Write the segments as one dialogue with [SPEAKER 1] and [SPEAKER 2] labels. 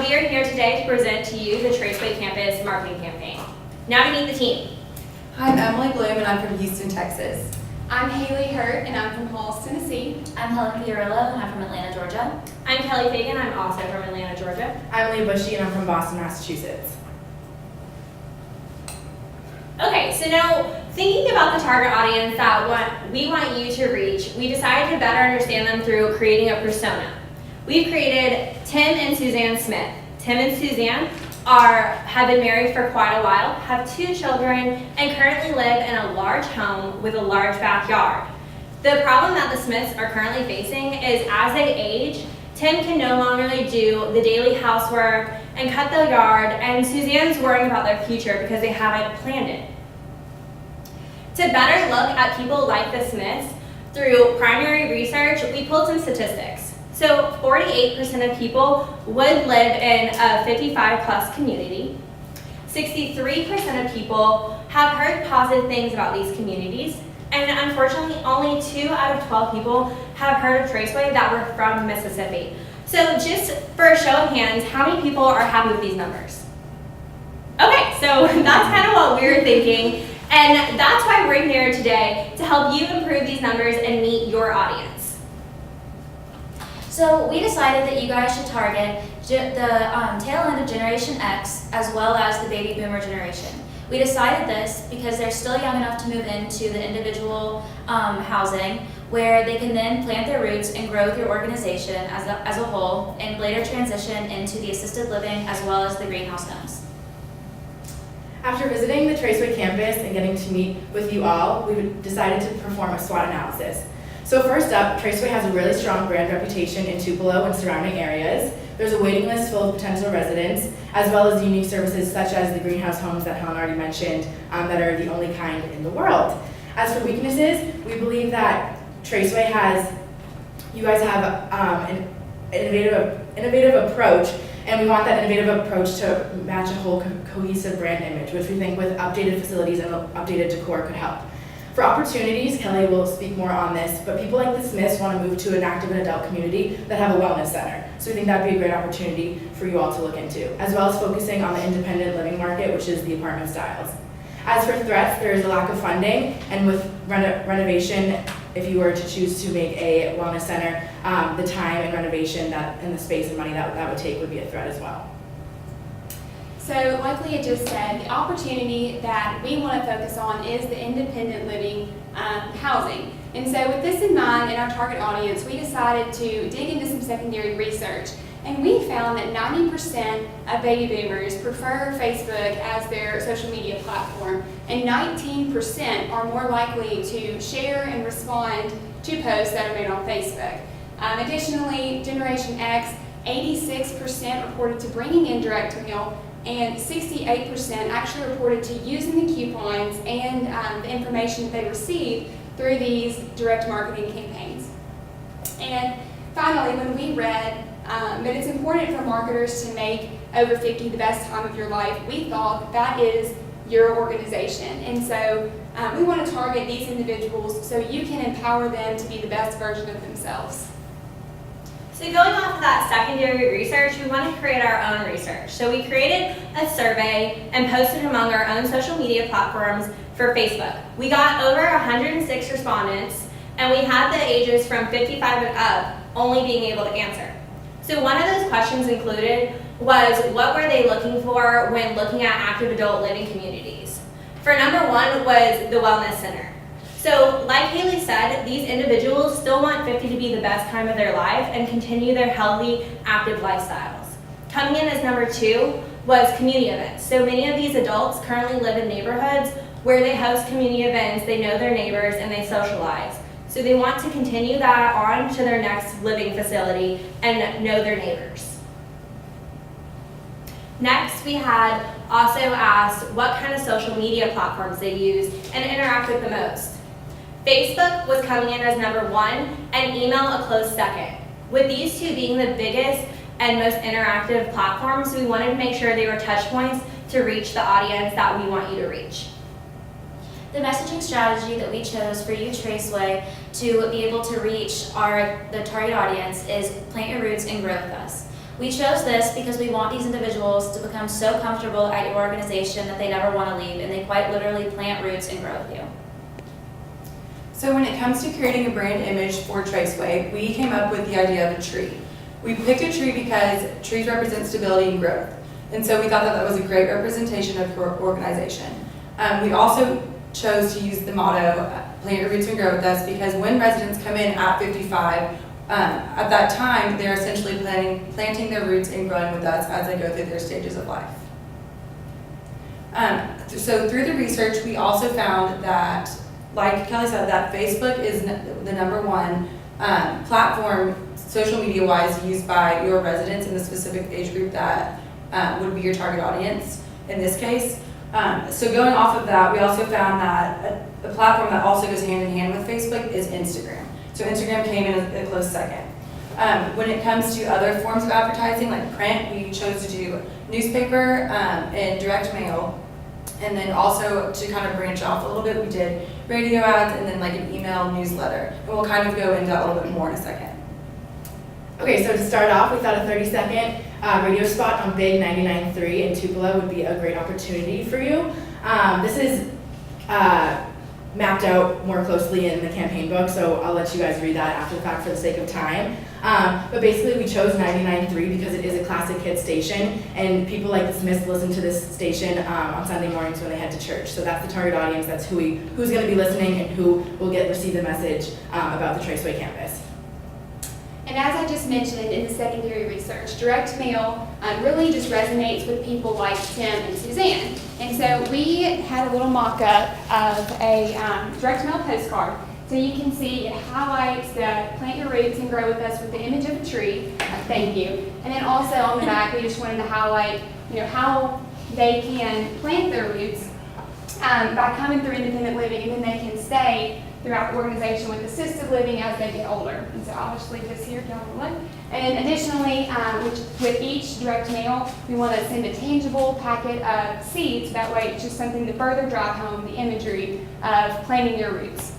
[SPEAKER 1] we are here today to present to you the Traceway Campus Marketing Campaign. Now to meet the team.
[SPEAKER 2] Hi, I'm Emily Bloom and I'm from Houston, Texas.
[SPEAKER 3] I'm Haley Hurt and I'm from Halls, Tennessee.
[SPEAKER 4] I'm Helen Fiorillo and I'm from Atlanta, Georgia.
[SPEAKER 1] I'm Kelly Fagan, I'm also from Atlanta, Georgia.
[SPEAKER 2] I'm Leah Bushy and I'm from Boston, Massachusetts.
[SPEAKER 1] Okay, so now thinking about the target audience that we want you to reach, we decided to better understand them through creating a persona. We've created Tim and Suzanne Smith. Tim and Suzanne have been married for quite a while, have 2 children, and currently live in a large home with a large backyard. The problem that the Smiths are currently facing is as they age, Tim can no longer do the daily housework and cut the yard, and Suzanne's worrying about their future because they haven't planned it. To better look at people like the Smiths through primary research, we pulled some statistics. So 48% of people would live in a 55+ community. 63% of people have heard positive things about these communities. And unfortunately, only 2 out of 12 people have heard of Traceway that were from Mississippi. So just for a show of hands, how many people are happy with these numbers? Okay, so that's kind of what we're thinking. And that's why we're here today, to help you improve these numbers and meet your audience.
[SPEAKER 4] So we decided that you guys should target the tail end of Generation X as well as the baby boomer generation. We decided this because they're still young enough to move into the individual housing where they can then plant their roots and grow with your organization as a whole and later transition into the assisted living as well as the greenhouse homes.
[SPEAKER 2] After visiting the Traceway campus and getting to meet with you all, we decided to perform a SWOT analysis. So first up, Traceway has a really strong brand reputation in Tupelo and surrounding areas. There's a waiting list full of potential residents, as well as unique services such as the greenhouse homes that Helen already mentioned, that are the only kind in the world. As for weaknesses, we believe that Traceway you guys have an innovative approach, and we want that innovative approach to match a whole cohesive brand image, which we think with updated facilities and updated decor could help. For opportunities, Kelly will speak more on this, but people like the Smiths want to move to an active and adult community that have a wellness center. So we think that would be a great opportunity for you all to look into, as well as focusing on the independent living market, which is the apartment styles. As for threats, there is a lack of funding, and with renovation, if you were to choose to make a wellness center, the time and renovation and the space and money that would take would be a threat as well.
[SPEAKER 3] So like Leah just said, the opportunity that we want to focus on is the independent living housing. And so with this in mind in our target audience, we decided to dig into some secondary research. And we found that 90% of baby boomers prefer Facebook as their social media platform, and 19% are more likely to share and respond to posts that are made on Facebook. Additionally, Generation X, 86% reported to bringing in direct mail, and 68% actually reported to using the coupons and the information that they received through these direct marketing campaigns. And finally, when we read that it's important for marketers to make over 50 the best time of your life, we thought that is your organization. And so we want to target these individuals so you can empower them to be the best version of themselves.
[SPEAKER 1] So going off of that secondary research, we want to create our own research. So we created a survey and posted among our own social media platforms for Facebook. We got over 106 respondents, and we had the ages from 55 and up only being able to answer. So one of those questions included was, what were they looking for when looking at active adult living communities? For number 1 was the wellness center. So like Haley said, these individuals still want 50 to be the best time of their life and continue their healthy, active lifestyles. Coming in as number 2 was community events. So many of these adults currently live in neighborhoods where they host community events, they know their neighbors, and they socialize. So they want to continue that on to their next living facility and know their neighbors. Next, we had also asked what kind of social media platforms they use and interact with the most. Facebook was coming in as number 1 and email a close second. With these 2 being the biggest and most interactive platforms, we wanted to make sure they were touch points to reach the audience that we want you to reach.
[SPEAKER 4] The messaging strategy that we chose for you, Traceway, to be able to reach the target audience is plant your roots and grow with us. We chose this because we want these individuals to become so comfortable at your organization that they never want to leave, and they quite literally plant roots and grow with you.
[SPEAKER 5] So when it comes to creating a brand image for Traceway, we came up with the idea of a tree. We picked a tree because trees represent stability and growth. And so we thought that that was a great representation of your organization. We also chose to use the motto, plant your roots and grow with us, because when residents come in at 55, at that time, they're essentially planting their roots and growing with us as they go through their stages of life. So through the research, we also found that, like Kelly said, that Facebook is the #1 platform, social media-wise, used by your residents in the specific age group that would be your target audience in this case. So going off of that, we also found that a platform that also goes hand in hand with Facebook is Instagram. So Instagram came in a close second. When it comes to other forms of advertising, like print, we chose to do newspaper and direct mail. And then also to kind of branch off a little bit, we did radio ads and then like an email newsletter. And we'll kind of go into that a little bit more in a second.
[SPEAKER 2] Okay, so to start off, we thought a 30-second radio spot on Big 99.3 in Tupelo would be a great opportunity for you. This is mapped out more closely in the campaign book, so I'll let you guys read that after the fact for the sake of time. But basically, we chose 99.3 because it is a classic hit station, and people like the Smiths listen to this station on Sunday mornings when they head to church. So that's the target audience. That's who's going to be listening and who will receive the message about the Traceway campus.
[SPEAKER 3] And as I just mentioned in the secondary research, direct mail really just resonates with people like Tim and Suzanne. And so we had a little mock-up of a direct mail postcard. So you can see it highlights the plant your roots and grow with us with the image of a tree. Thank you. And then also on the back, we just wanted to highlight, how they can plant their roots by coming through independent living, and then they can stay throughout the organization with assisted living as they get older. And so I'll just leave this here if y'all want to look. And additionally, with each direct mail, we want to send a tangible packet of seeds. That way it's just something to further drive home the imagery of planting your roots.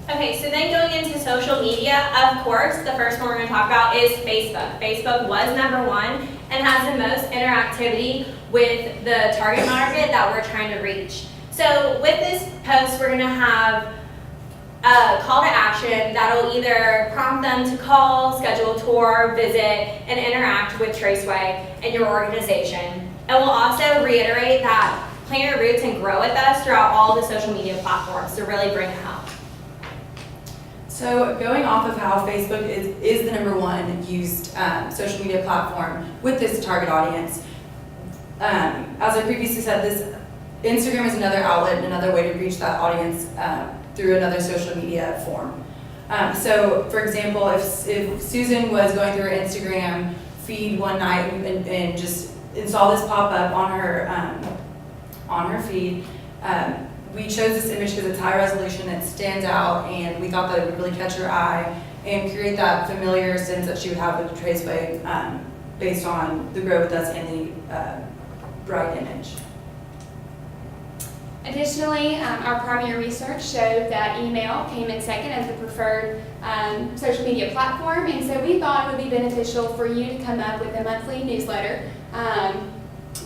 [SPEAKER 1] Okay, so then going into social media, of course, the first one we're going to talk about is Facebook. Facebook was #1 and has the most interactivity with the target market that we're trying to reach. So with this post, we're going to have a call to action that'll either prompt them to call, schedule a tour, visit, and interact with Traceway and your organization. And we'll also reiterate that plant your roots and grow with us throughout all the social media platforms to really bring it home.
[SPEAKER 5] So going off of how Facebook is the #1 used social media platform with this target audience, as I previously said, Instagram is another outlet and another way to reach that audience through another social media form. So for example, if Susan was going through her Instagram feed one night and just saw this pop up on her feed, we chose this image because it's high resolution, it stands out, and we thought that it would really catch her eye and create that familiar sense that she would have with Traceway based on the Grow With Us and the bright image.
[SPEAKER 3] Additionally, our primary research showed that email came in second as the preferred social media platform, and so we thought it would be beneficial for you to come up with a monthly newsletter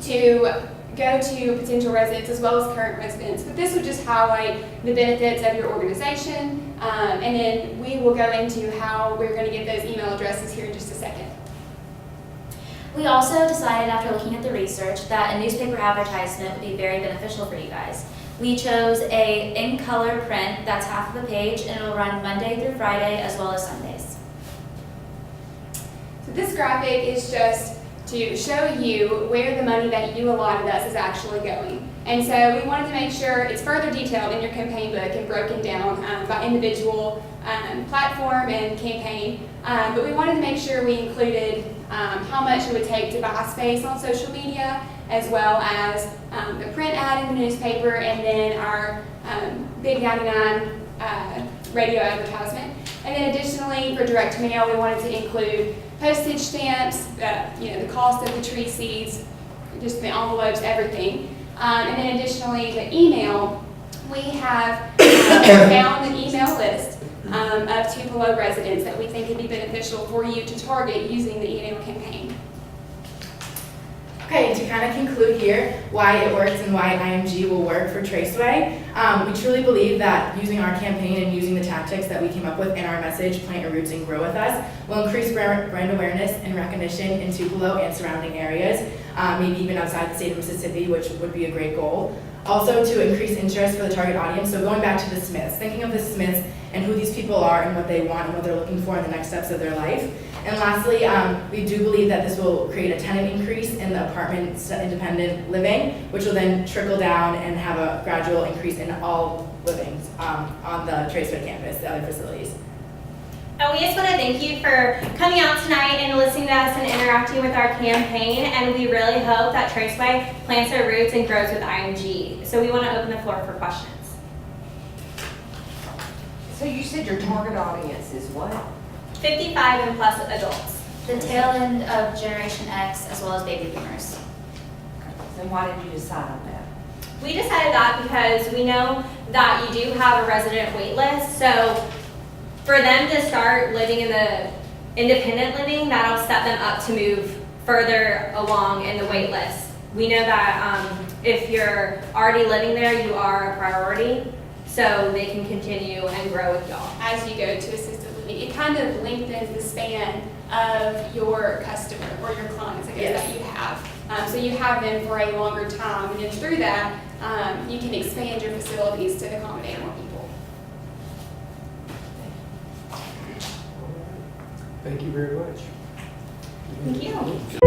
[SPEAKER 3] to go to potential residents as well as current residents. But this would just highlight the benefits of your organization, and then we will go into how we're going to get those email addresses here in just a second.
[SPEAKER 4] We also decided after looking at the research that a newspaper advertisement would be very beneficial for you guys. We chose a in-color print that's half of a page, and it will run Monday through Friday as well as Sundays.
[SPEAKER 3] So this graphic is just to show you where the money that you allotted us is actually going. And so we wanted to make sure it's further detailed in your campaign book and broken down by individual platform and campaign. But we wanted to make sure we included how much it would take to buy space on social media, as well as the print ad in the newspaper, and then our Big 99 radio advertisement. And then additionally, for direct mail, we wanted to include postage stamps, the cost of the tree seeds, just the envelopes, everything. And then additionally, the email, we have found an email list of Tupelo residents that we think could be beneficial for you to target using the email campaign.
[SPEAKER 2] Okay, and to kind of conclude here, why it works and why IMG will work for Traceway, we truly believe that using our campaign and using the tactics that we came up with in our message, Plant Your Roots and Grow With Us, will increase brand awareness and recognition in Tupelo and surrounding areas, maybe even outside the state of Mississippi, which would be a great goal. Also to increase interest for the target audience, so going back to the Smiths, thinking of the Smiths and who these people are and what they want and what they're looking for in the next steps of their life. And lastly, we do believe that this will create a tenant increase in the apartment independent living, which will then trickle down and have a gradual increase in all livings on the Traceway campus, the other facilities.
[SPEAKER 1] And we just want to thank you for coming out tonight and listening to us and interacting with our campaign. And we really hope that Traceway plants their roots and grows with IMG. So we want to open the floor for questions.
[SPEAKER 6] So you said your target audience is what?
[SPEAKER 1] 55 and plus adults.
[SPEAKER 4] The tail end of Generation X as well as baby boomers.
[SPEAKER 6] And why did you decide on that?
[SPEAKER 1] We decided that because we know that you do have a resident wait list. So for them to start living in the independent living, that'll set them up to move further along in the wait list. We know that if you're already living there, you are a priority, so they can continue and grow with y'all.
[SPEAKER 3] As you go to assisted living, it kind of lengthens the span of your customer or your clients, I guess,
[SPEAKER 2] Yes.
[SPEAKER 3] that you have. So you have them for a longer time, and then through that, you can expand your facilities to accommodate more people.
[SPEAKER 7] Thank you very much.
[SPEAKER 1] Thank you.